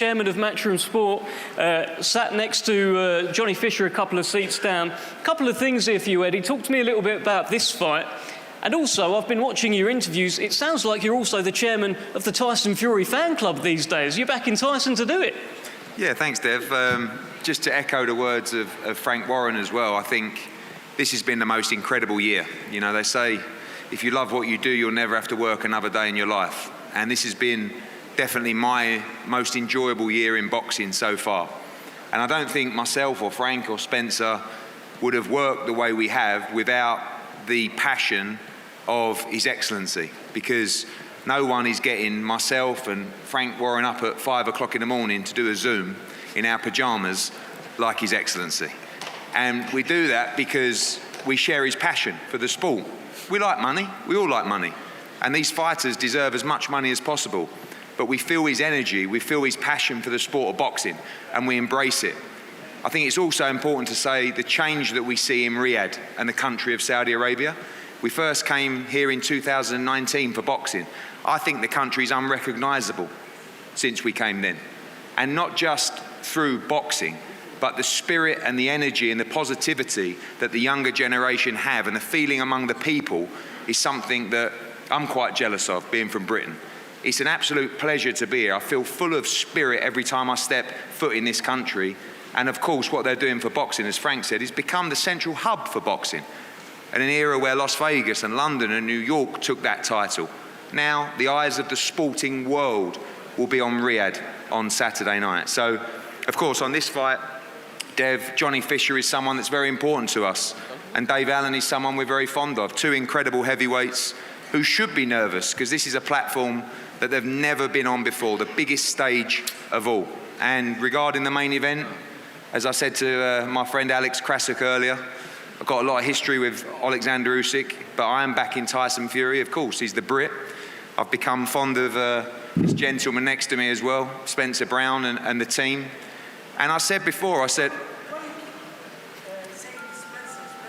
Chairman of Matchroom Sport, sat next to Johnny Fisher a couple of seats down. A couple of things here for you, Eddie. Talk to me a little bit about this fight. And also, I've been watching your interviews. It sounds like you're also the chairman of the Tyson Fury fan club these days. You're backing Tyson to do it. Yeah, thanks, Dev. Just to echo the words of Frank Warren as well, I think this has been the most incredible year. You know, they say, if you love what you do, you'll never have to work another day in your life. And this has been definitely my most enjoyable year in boxing so far. And I don't think myself or Frank or Spencer would have worked the way we have without the passion of His Excellency, because no one is getting myself and Frank Warren up at 5 o'clock in the morning to do a Zoom in our pajamas like His Excellency. And we do that because we share his passion for the sport. We like money, we all like money. And these fighters deserve as much money as possible. But we feel his energy, we feel his passion for the sport of boxing, and we embrace it. I think it's also important to say the change that we see in Riyadh and the country of Saudi Arabia. We first came here in 2019 for boxing. I think the country is unrecognisable since we came then. And not just through boxing, but the spirit and the energy and the positivity that the younger generation have, and the feeling among the people is something that I'm quite jealous of, being from Britain. It's an absolute pleasure to be here. I feel full of spirit every time I step foot in this country. And of course, what they're doing for boxing, as Frank said, is become the central hub for boxing. In an era where Las Vegas and London and New York took that title, now the eyes of the sporting world will be on Riyadh on Saturday night. So, of course, on this fight, Dev, Johnny Fisher is someone that's very important to us. And Dave Allen is someone we're very fond of. Two incredible heavyweights who should be nervous, because this is a platform that they've never been on before, the biggest stage of all. And regarding the main event, as I said to my friend Alex Krasuk earlier, I've got a lot of history with Oleksandr Usyk, but I am backing Tyson Fury, of course. He's the Brit. I've become fond of this gentleman next to me as well, Spencer Brown and the team. And I said before, I said,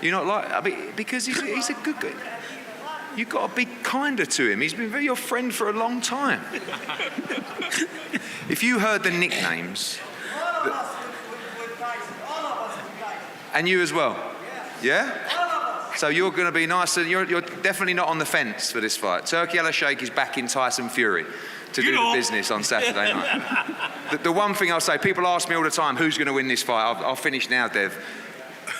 you're not like, I mean, because he's a good guy. You've got to be kinder to him. He's been your friend for a long time. If you heard the nicknames... And you as well? Yeah? So you're going to be nice. You're definitely not on the fence for this fight. Turki Al-Sheikh is backing Tyson Fury to do the business on Saturday night. The one thing I'll say, people ask me all the time, who's going to win this fight? I'll finish now, Dev.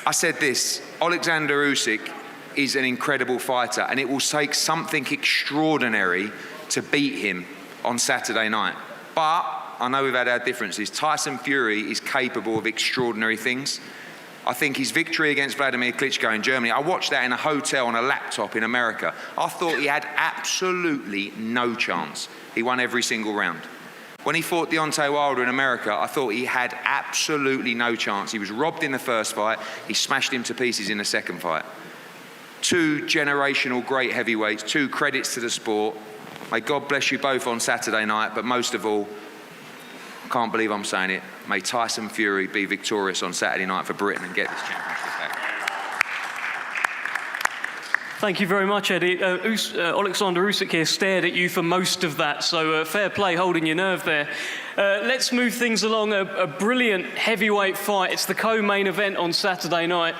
I said this, Oleksandr Usyk is an incredible fighter, and it will take something extraordinary to beat him on Saturday night. But I know we've had our differences. Tyson Fury is capable of extraordinary things. I think his victory against Vladimir Klitschko in Germany, I watched that in a hotel on a laptop in America. I thought he had absolutely no chance. He won every single round. When he fought Deontay Wilder in America, I thought he had absolutely no chance. He was robbed in the first fight. He smashed him to pieces in the second fight. Two generational great heavyweights, two credits to the sport. May God bless you both on Saturday night, but most of all, I can't believe I'm saying it, may Tyson Fury be victorious on Saturday night for Britain and get this championship back. Thank you very much, Eddie. Oleksandr Usyk here stared at you for most of that, so fair play holding your nerve there. Let's move things along. A brilliant heavyweight fight. It's the co-main event on Saturday night.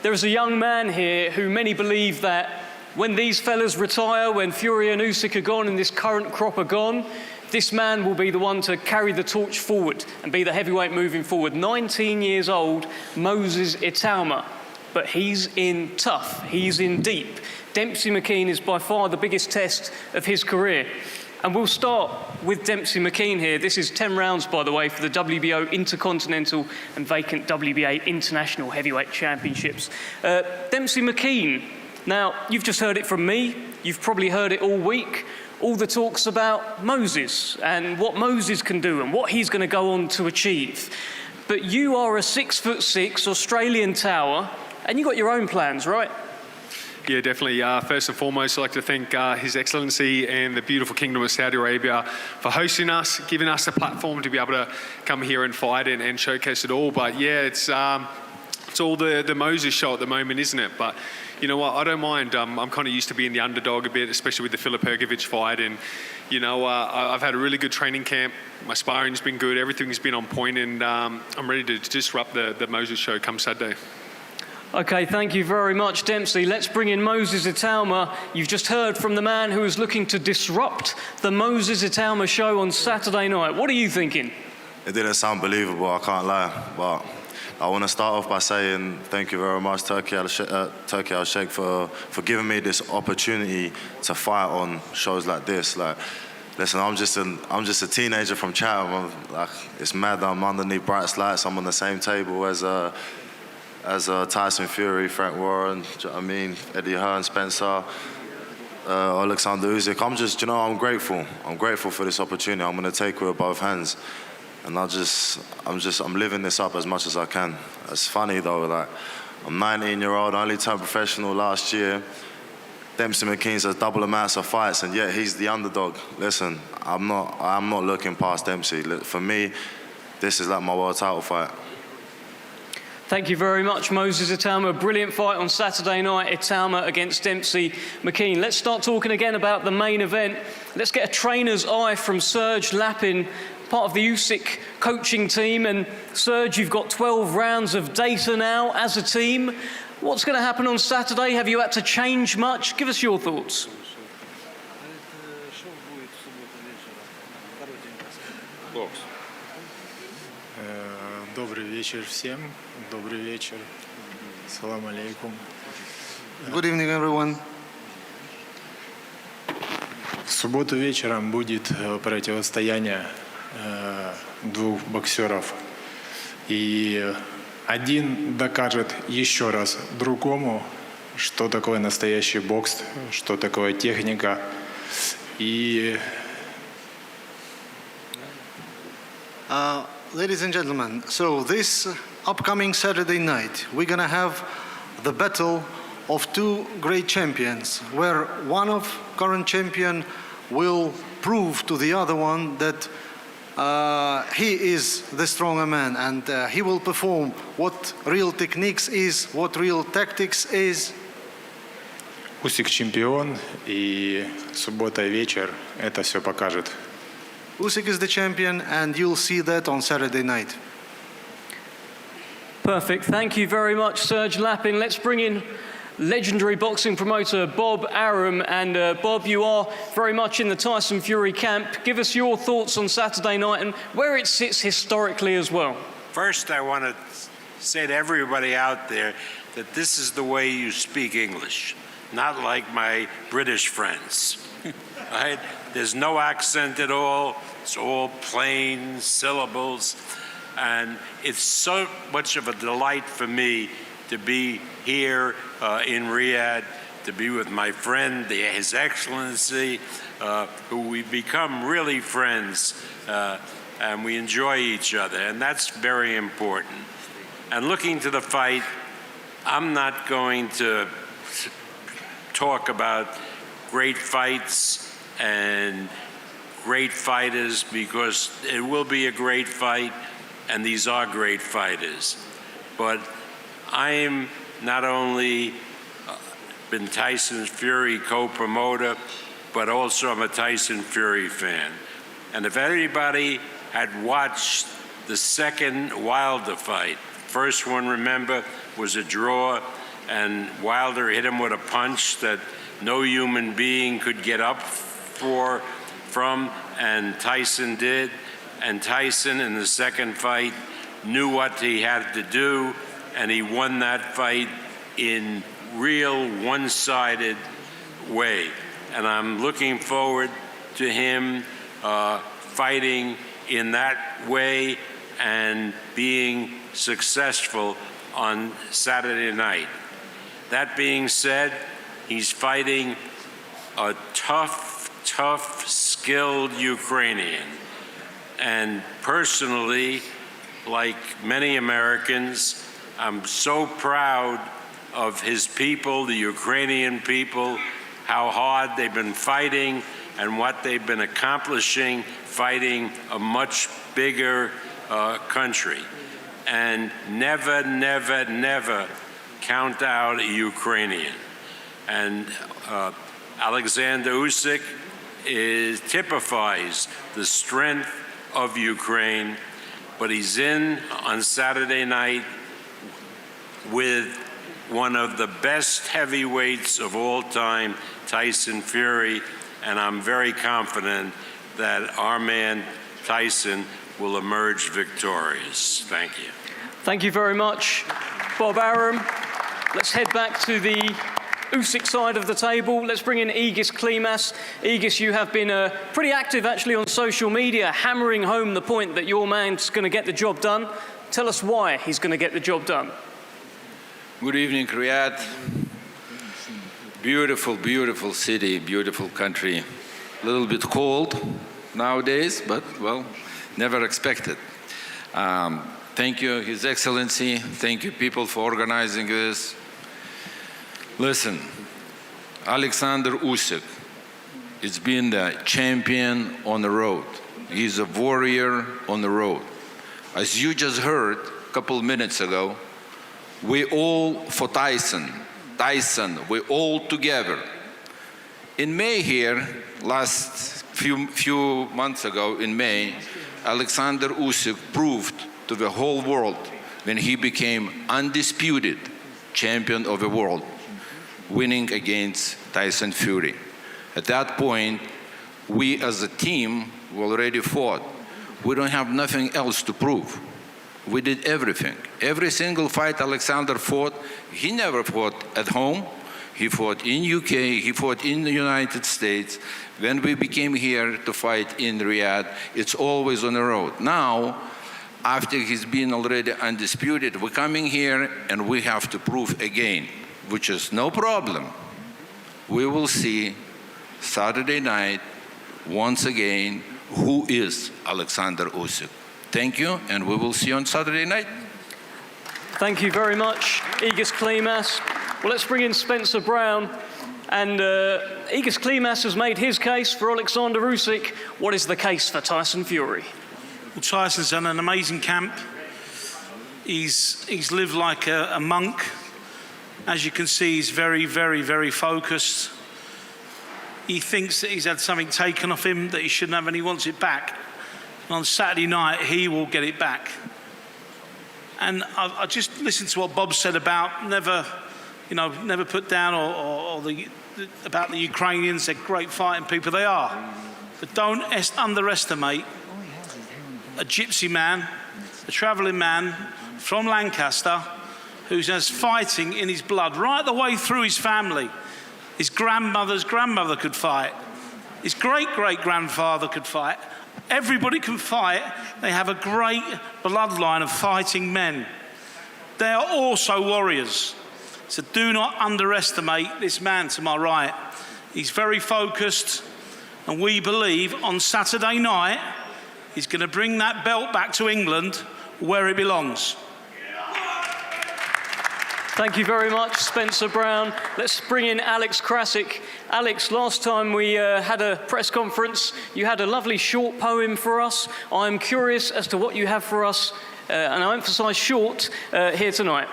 There is a young man here who many believe that when these fellas retire, when Fury and Usyk are gone and this current crop are gone, this man will be the one to carry the torch forward and be the heavyweight moving forward. 19 years old, Moses Itauma. But he's in tough, he's in deep. Dempsey McKean is by far the biggest test of his career. And we'll start with Dempsey McKean here. This is 10 rounds, by the way, for the WBO Intercontinental and vacant WBA International Heavyweight Championships. Dempsey McKean, now, you've just heard it from me. You've probably heard it all week. All the talks about Moses and what Moses can do and what he's going to go on to achieve. But you are a 6'6" Australian tower, and you got your own plans, right? Yeah, definitely. First and foremost, I'd like to thank His Excellency and the beautiful Kingdom of Saudi Arabia for hosting us, giving us a platform to be able to come here and fight and showcase it all. But yeah, it's all the Moses show at the moment, isn't it? But you know what, I don't mind. I'm kind of used to being the underdog a bit, especially with the Filip Hrgović fight. And You know, I've had a really good training camp. My sparring's been good. Everything's been on point, and I'm ready to disrupt the Moses show come Saturday. Okay, thank you very much, Dempsey. Let's bring in Moses Itauma. You've just heard from the man who is looking to disrupt the Moses Itauma show on Saturday night. What are you thinking? It didn't sound believable, I can't lie, but I want to start off by saying thank you very much, Turkey Al-Sheikh, for giving me this opportunity to fight on shows like this. Like, listen, I'm just a teenager from Chatham. It's mad that I'm underneath bright lights. I'm on the same table as Tyson Fury, Frank Warren, do you know what I mean, Eddie Hearn, Spencer, Oleksandr Usyk. I'm grateful. I'm grateful for this opportunity. I'm going to take it with both hands. And I'm living this up as much as I can. It's funny though, like, I'm 19-year-old, I only turned professional last year. Dempsey McKean's has double amounts of fights, and yet he's the underdog. Listen, I'm not looking past Dempsey. For me, this is like my world title fight. Thank you very much, Moses Itauma. A brilliant fight on Saturday night, Itauma against Dempsey McKean. Let's start talking again about the main event. Let's get a trainer's eye from Serge Lapin, part of the Usyk coaching team. And Serge, you've got 12 rounds of data now as a team. What's going to happen on Saturday? Have you had to change much? Give us your thoughts. Добрый вечер всем. Добрый вечер. Салам алейкум. Good evening, everyone. В субботу вечером будет противостояние двух боксеров. И один докажет еще раз другому, что такое настоящий бокс, что такое техника. И Ladies and gentlemen, so this upcoming Saturday night, we're going to have the battle of two great champions, where one of current champion will prove to the other one that he is the stronger man, and he will perform what real techniques is, what real tactics is. Усик чемпион, и суббота вечер это все покажет. Usyk is the champion, and you'll see that on Saturday night. Perfect. Thank you very much, Serge Lapin. Let's bring in legendary boxing promoter Bob Arum. And Bob, you are very much in the Tyson Fury camp. Give us your thoughts on Saturday night and where it sits historically as well. First, I want to say to everybody out there that this is the way you speak English, not like my British friends. Right? There's no accent at all. It's all plain syllables. And it's so much of a delight for me to be here in Riyadh, to be with my friend, His Excellency, who we've become really friends, and we enjoy each other, and that's very important. And looking to the fight, I'm not going to talk about great fights and great fighters, because it will be a great fight, and these are great fighters. But I'm not only been Tyson Fury co-promoter, but also I'm a Tyson Fury fan. And if anybody had watched the second Wilder fight, first one, remember, was a draw, and Wilder hit him with a punch that no human being could get up from, and Tyson did. And Tyson, in the second fight, knew what he had to do, and he won that fight in real one-sided way. And I'm looking forward to him fighting in that way and being successful on Saturday night. That being said, he's fighting a tough, skilled Ukrainian. And personally, like many Americans, I'm so proud of his people, the Ukrainian people, how hard they've been fighting and what they've been accomplishing, fighting a much bigger country. And never, never, never count out a Ukrainian. And Oleksandr Usyk typifies the strength of Ukraine, but he's in on Saturday night with one of the best heavyweights of all time, Tyson Fury, and I'm very confident that our man Tyson will emerge victorious. Thank you. Thank you very much, Bob Arum. Let's head back to the Usyk side of the table. Let's bring in Egis Klimas. Egis, you have been pretty active actually on social media, hammering home the point that your man's going to get the job done. Tell us why he's going to get the job done. Good evening, Riyadh. Beautiful, beautiful city, beautiful country. A little bit cold nowadays, but, well, never expected. Thank you, His Excellency. Thank you, people, for organizing this. Listen, Oleksandr Usyk has been the champion on the road. He's a warrior on the road. As you just heard a couple of minutes ago, we all for Tyson, we all together. In May here, last few months ago in May, Oleksandr Usyk proved to the whole world when he became undisputed champion of the world, winning against Tyson Fury. At that point, we as a team already fought. We don't have nothing else to prove. We did everything. Every single fight Oleksandr fought, he never fought at home. He fought in UK, he fought in the United States. When we became here to fight in Riyadh, it's always on the road. Now, after he's been already undisputed, we're coming here and we have to prove again, which is no problem. We will see Saturday night, once again, who is Oleksandr Usyk. Thank you, and we will see you on Saturday night. Thank you very much, Egis Klimas. Well, let's bring in Spencer Brown. And Egis Klimas has made his case for Oleksandr Usyk. What is the case for Tyson Fury? Well, Tyson's done an amazing camp. He's lived like a monk. As you can see, he's very, very, very focused. He thinks that he's had something taken off him that he shouldn't have, and he wants it back. And on Saturday night, he will get it back. And I just listened to what Bob said about never put down about the Ukrainians. They're great fighting people. They are. But don't underestimate a gypsy man, a travelling man from Lancaster, who has fighting in his blood right the way through his family. His grandmother's grandmother could fight. His great-great-grandfather could fight. Everybody can fight. They have a great bloodline of fighting men. They are also warriors. So do not underestimate this man to my right. He's very focused, and we believe on Saturday night he's going to bring that belt back to England where it belongs. Thank you very much, Spencer Brown. Let's bring in Alex Krasik. Alex, last time we had a press conference, you had a lovely short poem for us. I'm curious as to what you have for us, and I emphasize short, here tonight.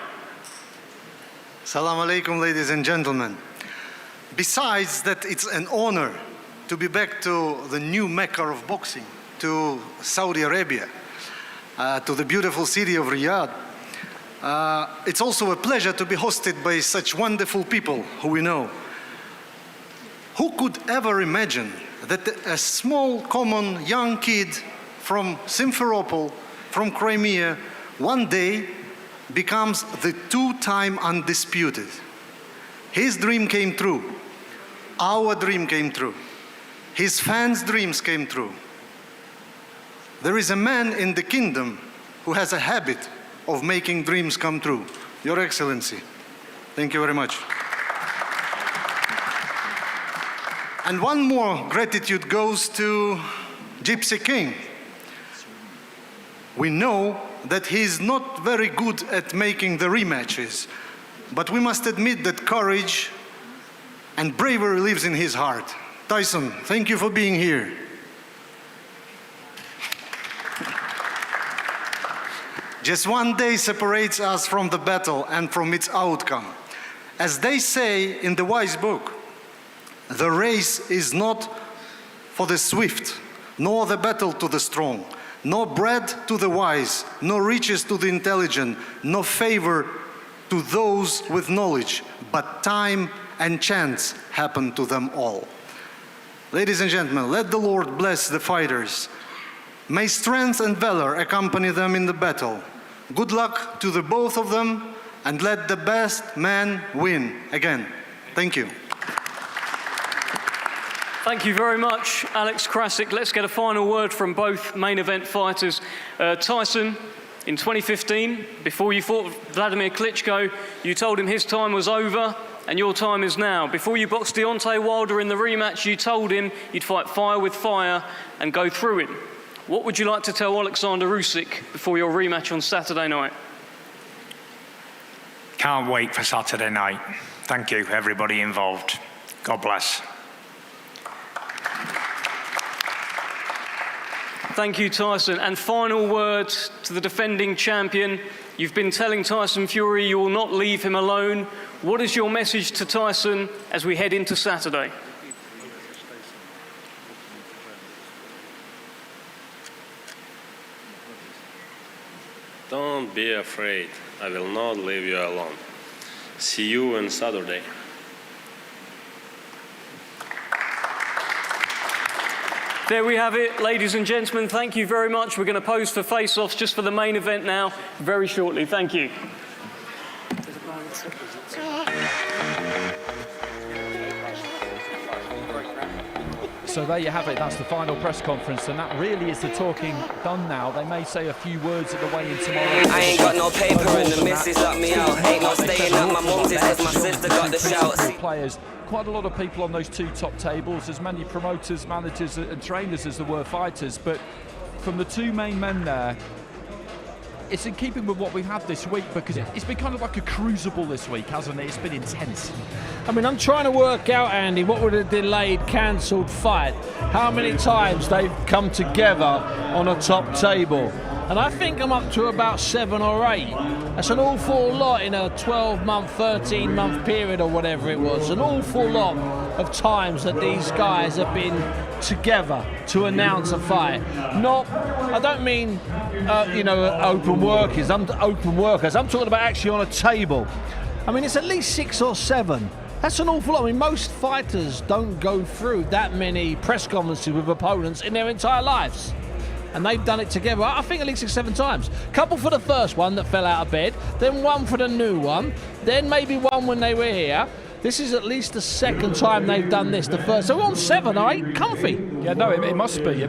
Salam alaikum, ladies and gentlemen. Besides that, it's an honor to be back to the new Mecca of boxing, to Saudi Arabia, to the beautiful city of Riyadh. It's also a pleasure to be hosted by such wonderful people who we know. Who could ever imagine that a small, common, young kid from Simferopol, from Crimea, one day becomes the two-time undisputed? His dream came true. Our dream came true. His fans' dreams came true. There is a man in the kingdom who has a habit of making dreams come true. Your Excellency, thank you very much. And one more gratitude goes to Gypsy King. We know that he's not very good at making the rematches, but we must admit that courage and bravery lives in his heart. Tyson, thank you for being here. Just one day separates us from the battle and from its outcome. As they say in the wise book, the race is not for the swift, nor the battle to the strong, no bread to the wise, no riches to the intelligent, no favor to those with knowledge, but time and chance happen to them all. Ladies and gentlemen, let the Lord bless the fighters. May strength and valor accompany them in the battle. Good luck to the both of them, and let the best man win again. Thank you. Thank you very much, Alex Krasik. Let's get a final word from both main event fighters. Tyson, in 2015, before you fought Vladimir Klitschko, you told him his time was over and your time is now. Before you boxed Deontay Wilder in the rematch, you told him you'd fight fire with fire and go through it. What would you like to tell Oleksandr Usyk before your rematch on Saturday night? Can't wait for Saturday night. Thank you, everybody involved. God bless. Thank you, Tyson. And final word to the defending champion. You've been telling Tyson Fury you will not leave him alone. What is your message to Tyson as we head into Saturday? Don't be afraid. I will not leave you alone. See you on Saturday. There we have it, ladies and gentlemen. Thank you very much. We're going to pose for face-offs just for the main event now, very shortly. Thank you. So there you have it, that's the final press conference, and that really is the talking done now. They may say a few words at the weigh-in tomorrow. I ain't got no paper and the missus up me out. Ain't no staying at my mum's because my sister got the shouts. Players, quite a lot of people on those two top tables, as many promoters, managers and trainers as there were fighters, but from the two main men there, it's in keeping with what we've had this week, because it's been kind of like a crucible this week, hasn't it? It's been intense. I mean, I'm trying to work out, Andy, what would a delayed, cancelled fight? How many times they've come together on a top table? And I think I'm up to about 7 or 8. That's an awful lot in a 12-month, 13-month period or whatever it was. An awful lot of times that these guys have been together to announce a fight. Not, I don't mean, open workers. I'm talking about actually on a table. I mean, it's at least 6 or 7. That's an awful lot. I mean, most fighters don't go through that many press conferences with opponents in their entire lives. And they've done it together, I think at least 6 or 7 times. Couple for the first one that fell out of bed, then one for the new one, then maybe one when they were here. This is at least the second time they've done this. The first, so we're on 7 or 8, comfy. Yeah, no, it must be,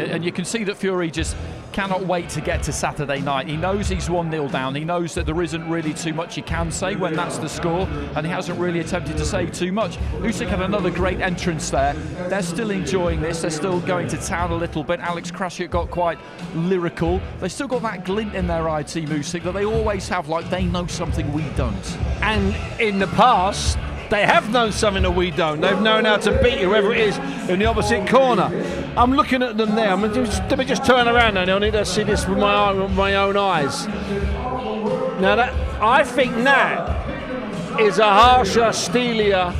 and you can see that Fury just cannot wait to get to Saturday night. He knows he's 1-0 down. He knows that there isn't really too much he can say when that's the score, and he hasn't really attempted to say too much. Usyk had another great entrance there. They're still enjoying this. They're still going to town a little bit. Alex Krasik got quite lyrical. They still got that glint in their eye, Team Usyk, that they always have, like they know something we don't. And in the past, they have known something that we don't. They've known how to beat whoever it is in the opposite corner. I'm looking at them there. Let me just turn around now. I need to see this with my own eyes. Now, I think that is a harsher, steelier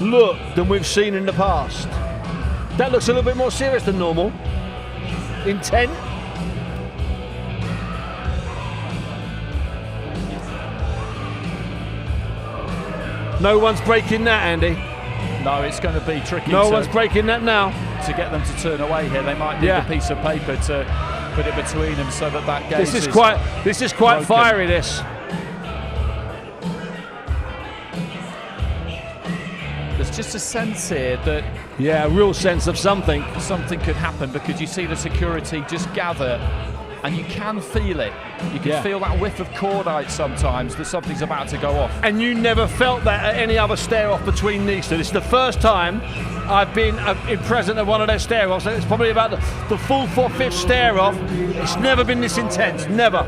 look than we've seen in the past. That looks a little bit more serious than normal. Intent. No one's breaking that, Andy. No, it's going to be tricky. No one's breaking that now. To get them to turn away here, they might need a piece of paper to put it between them so that gaze This is quite broken. fiery, this. There's just a sense here that... Yeah, a real sense of something. Something could happen, because you see the security just gather, and you can feel it. You can feel that whiff of cordite sometimes, that something's about to go off. And you never felt that at any other stare-off between these two. This is the first time I've been present at one of their stare-offs. It's probably about the full 4/5 stare-off. It's never been this intense, never.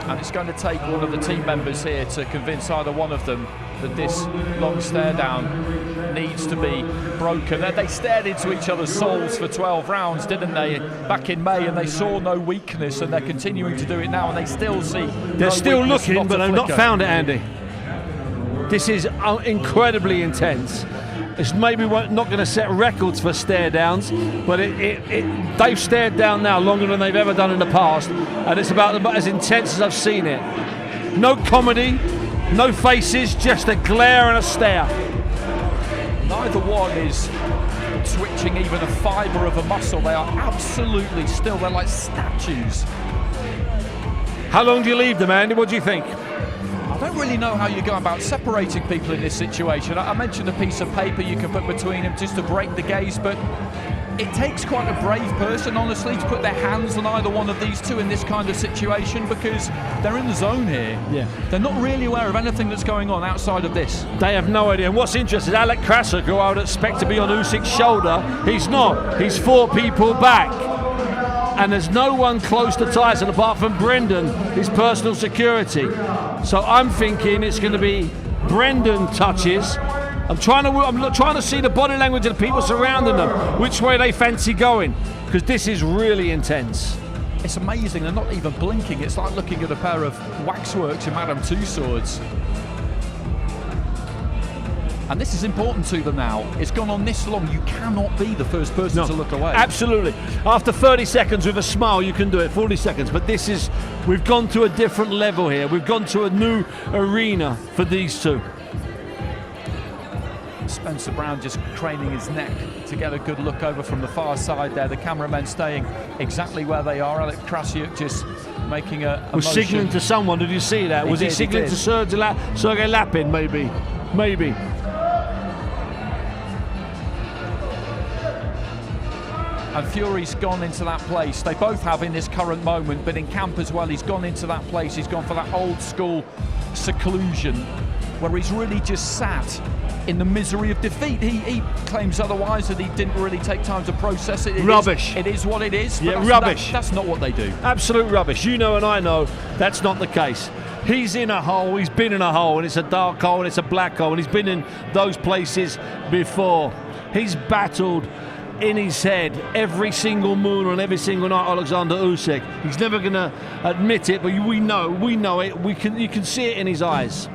And it's going to take one of the team members here to convince either one of them that this long stare down needs to be broken. They stared into each other's souls for 12 rounds, didn't they, back in May, and they saw no weakness, and they're continuing to do it now, and they still see They're still weakness, looking, but they've not found it, Andy. This is incredibly intense. It's maybe not going to set records for stare downs, but they've stared down now longer than they've ever done in the past, and it's about as intense as I've seen it. No comedy, no faces, just a glare and a stare. Neither one is twitching even a fibre of a muscle. They are absolutely still. They're like statues. How long do you leave them, Andy? What do you think? I don't really know how you go about separating people in this situation. I mentioned a piece of paper you can put between them just to break the gaze, but it takes quite a brave person, honestly, to put their hands on either one of these two in this kind of situation, because they're in the zone here. Yeah. They're not really aware of anything that's going on outside of this. They have no idea. And what's interesting, Alec Krasik, who I would expect to be on Usyk's shoulder, he's not. He's 4 people back. And there's no one close to Tyson apart from Brendan, his personal security. So I'm thinking it's going to be Brendan touches. I'm trying to see the body language of the people surrounding them, which way they fancy going, because this is really intense. It's amazing, they're not even blinking. It's like looking at a pair of waxworks in Madame Tussauds. And this is important to them now. It's gone on this long. You cannot be the first person to look away. Absolutely. After 30 seconds with a smile, you can do it. 40 seconds. But we've gone to a different level here. We've gone to a new arena for these two. Spencer Brown just craning his neck to get a good look over from the far side there. The cameramen staying exactly where they are. Alec Krasik just making a was motion. signalling to someone. Did you see that? Was he signalling to Sergey Lapin, maybe? Maybe. And Fury's gone into that place. They both have in this current moment, but in camp as well, he's gone into that place. He's gone for that old school seclusion where he's really just sat in the misery of defeat. He claims otherwise, that he didn't really take time to process it. Rubbish. It is what it is. Yeah, rubbish. That's not what they do. Absolute rubbish. You know and I know that's not the case. He's in a hole, he's been in a hole, and it's a dark hole and it's a black hole, and he's been in those places before. He's battled in his head every single moon and every single night, Oleksandr Usyk. He's never going to admit it, but we know it. You can see it in his eyes.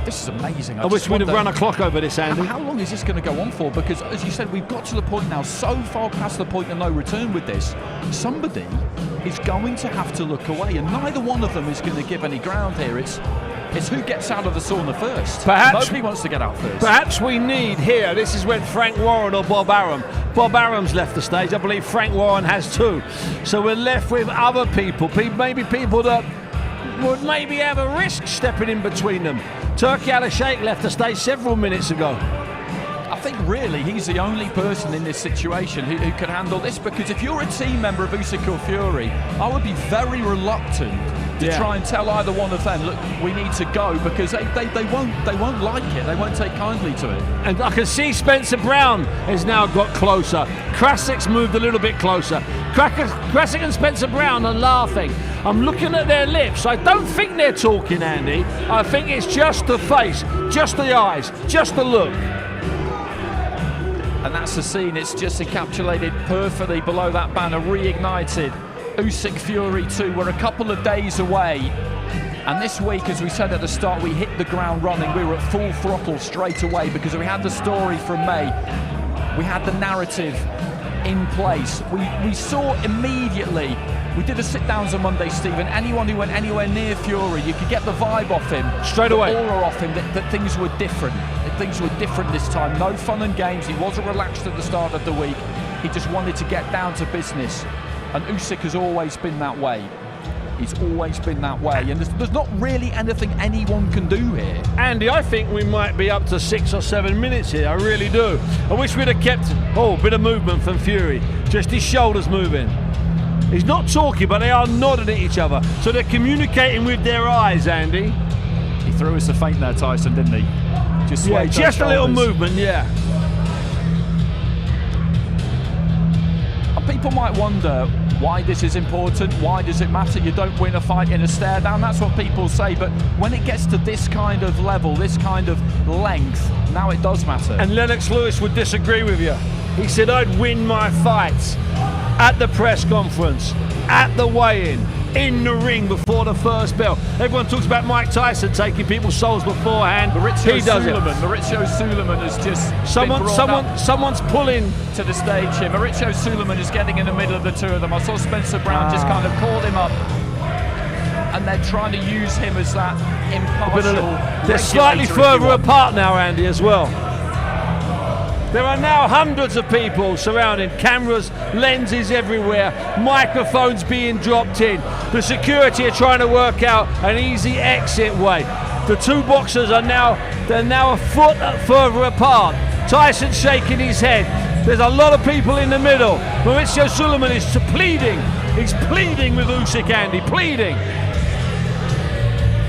This is amazing. I wish we'd have run a clock over this, Andy. How long is this going to go on for? Because, as you said, we've got to the point now, so far past the point of no return with this. Somebody is going to have to look away, and neither one of them is going to give any ground here. It's who gets out of the sauna first. Nobody wants to get out first. Perhaps we need here, this is when Frank Warren or Bob Arum. Bob Arum's left the stage. I believe Frank Warren has too. So we're left with other people, maybe people that would maybe have a risk stepping in between them. Turki Al-Sheikh left the stage several minutes ago. I think really he's the only person in this situation who can handle this, because if you're a team member of Usyk or Fury, I would be very reluctant to try and tell either one of them, look, we need to go, because they won't like it. They won't take kindly to it. And I can see Spencer Brown has now got closer. Krasik's moved a little bit closer. Krasik and Spencer Brown are laughing. I'm looking at their lips. I don't think they're talking, Andy. I think it's just the face, just the eyes, just the look. And that's the scene. It's just encapsulated perfectly below that banner, reignited. Usyk Fury 2. We're a couple of days away. And this week, as we said at the start, we hit the ground running. We were at full throttle straight away because we had the story from May. We had the narrative in place. We saw immediately. We did a sit-downs on Monday, Stephen. Anyone who went anywhere near Fury, you could get the vibe off him. Straight away. The aura off him that things were different. Things were different this time. No fun and games. He wasn't relaxed at the start of the week. He just wanted to get down to business. And Usyk has always been that way. He's always been that way. And there's not really anything anyone can do here. Andy, I think we might be up to 6 or 7 minutes here. I really do. I wish we'd have kept a bit of movement from Fury. Just his shoulders moving. He's not talking, but they are nodding at each other. So they're communicating with their eyes, Andy. He threw us a feint there, Tyson, didn't he? Just a little movement, yeah. And people might wonder why this is important, why does it matter? You don't win a fight in a stare down, that's what people say, but when it gets to this kind of level, this kind of length, now it does matter. And Lennox Lewis would disagree with you. He said, I'd win my fights at the press conference, at the weigh-in, in the ring before the first bell. Everyone talks about Mike Tyson taking people's souls beforehand. He does it. Maurizio Sulaiman has just someone's pulling to the stage here. Maurizio Sulaiman is getting in the middle of the two of them. I saw Spencer Brown just kind of call him up, and they're trying to use him as that impartial. They're slightly further apart now, Andy, as well. There are now hundreds of people surrounding, cameras, lenses everywhere, microphones being dropped in. The security are trying to work out an easy exit way. The two boxers are now a foot further apart. Tyson shaking his head. There's a lot of people in the middle. Maurizio Sulaiman is pleading. He's pleading with Usyk, Andy, pleading.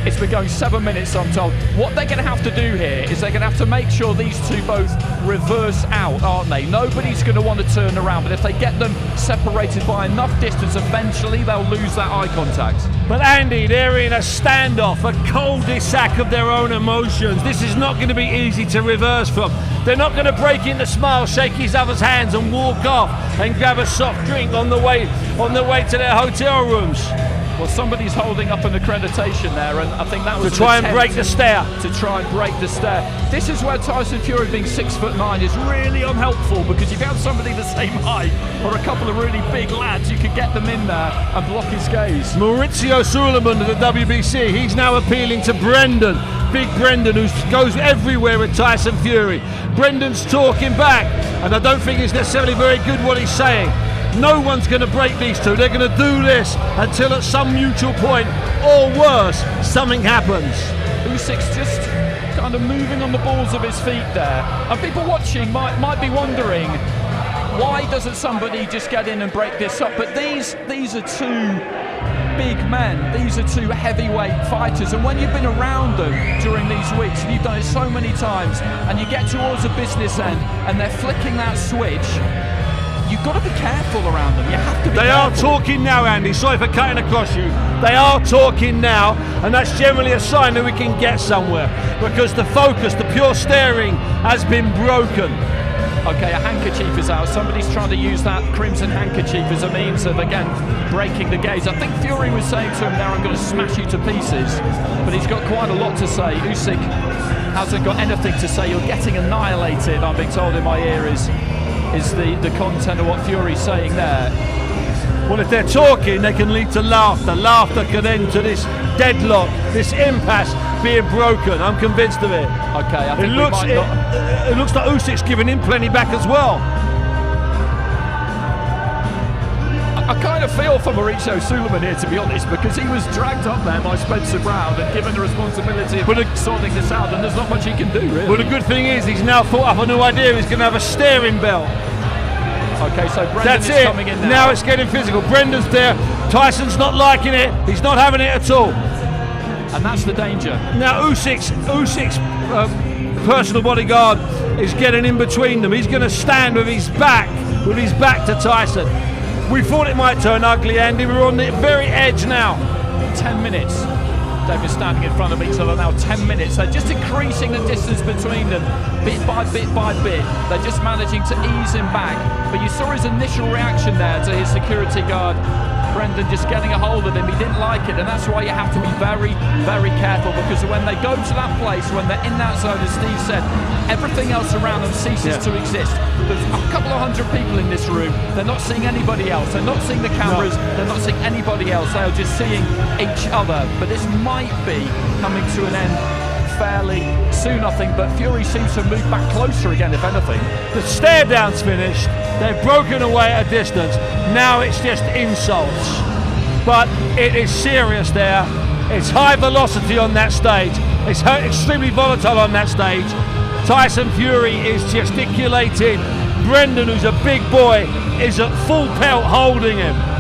It's been going 7 minutes, I'm told. What they're going to have to do here is they're going to have to make sure these two both reverse out, aren't they? Nobody's going to want to turn around, but if they get them separated by enough distance, eventually they'll lose that eye contact. But Andy, they're in a standoff, a cul-de-sac of their own emotions. This is not going to be easy to reverse from. They're not going to break into smiles, shake each other's hands and walk off and grab a soft drink on the way to their hotel rooms. Well, somebody's holding up an accreditation there, and I think that was to try and break the stare. To try and break the stare. This is where Tyson Fury, being 6'9", is really unhelpful, because if you have somebody the same height or a couple of really big lads, you can get them in there and block his gaze. Maurizio Sulaiman of the WBC, he's now appealing to Brendan. Big Brendan, who goes everywhere with Tyson Fury. Brendan's talking back, and I don't think it's necessarily very good what he's saying. No one's going to break these two. They're going to do this until at some mutual point, or worse, something happens. Usyk's just kind of moving on the balls of his feet there. And people watching might be wondering, why doesn't somebody just get in and break this up? But these are two big men. These are two heavyweight fighters. And when you've been around them during these weeks, and you've done it so many times, and you get towards the business end, and they're flicking that switch, you've got to be careful around them. You have to be careful. They are talking now, Andy. Sorry for cutting across you. They are talking now, and that's generally a sign that we can get somewhere, because the focus, the pure staring, has been broken. Okay, a handkerchief is out. Somebody's trying to use that crimson handkerchief as a means of, again, breaking the gaze. I think Fury was saying to him there, I'm going to smash you to pieces, but he's got quite a lot to say. Usyk hasn't got anything to say. You're getting annihilated, I'm being told in my ear, is the content of what Fury's saying there. Well, if they're talking, they can lead to laughter. Laughter can end to this deadlock, this impasse being broken. I'm convinced of it. Okay, I think it looks like Usyk's giving him plenty back as well. I kind of feel for Maurizio Sulaiman here, to be honest, because he was dragged up there by Spencer Brown and given the responsibility of sorting this out, and there's not much he can do, really. Well, the good thing is he's now thought up a new idea. He's going to have a staring belt. Okay, so Brendan is coming in now. Now it's getting physical. Brendan's there. Tyson's not liking it. He's not having it at all. And that's the danger. Now Usyk's personal bodyguard is getting in between them. He's going to stand with his back to Tyson. We thought it might turn ugly, Andy. We're on the very edge now. 10 minutes. They've been standing in front of each other now 10 minutes. They're just increasing the distance between them, bit by bit by bit. They're just managing to ease him back. But you saw his initial reaction there to his security guard, Brendan, just getting a hold of him. He didn't like it, and that's why you have to be very, very careful, because when they go to that place, when they're in that zone, as Steve said, everything else around them ceases to exist. There's a couple of hundred people in this room. They're not seeing anybody else. They're not seeing the cameras. No. They're not seeing anybody else. They are just seeing each other. But this might be coming to an end fairly soon, I think. But Fury seems to move back closer again, if anything. The stare down's finished. They've broken away at a distance. Now it's just insults. But it is serious there. It's high velocity on that stage. It's extremely volatile on that stage. Tyson Fury is gesticulating. Brendan, who's a big boy, is at full pelt holding him.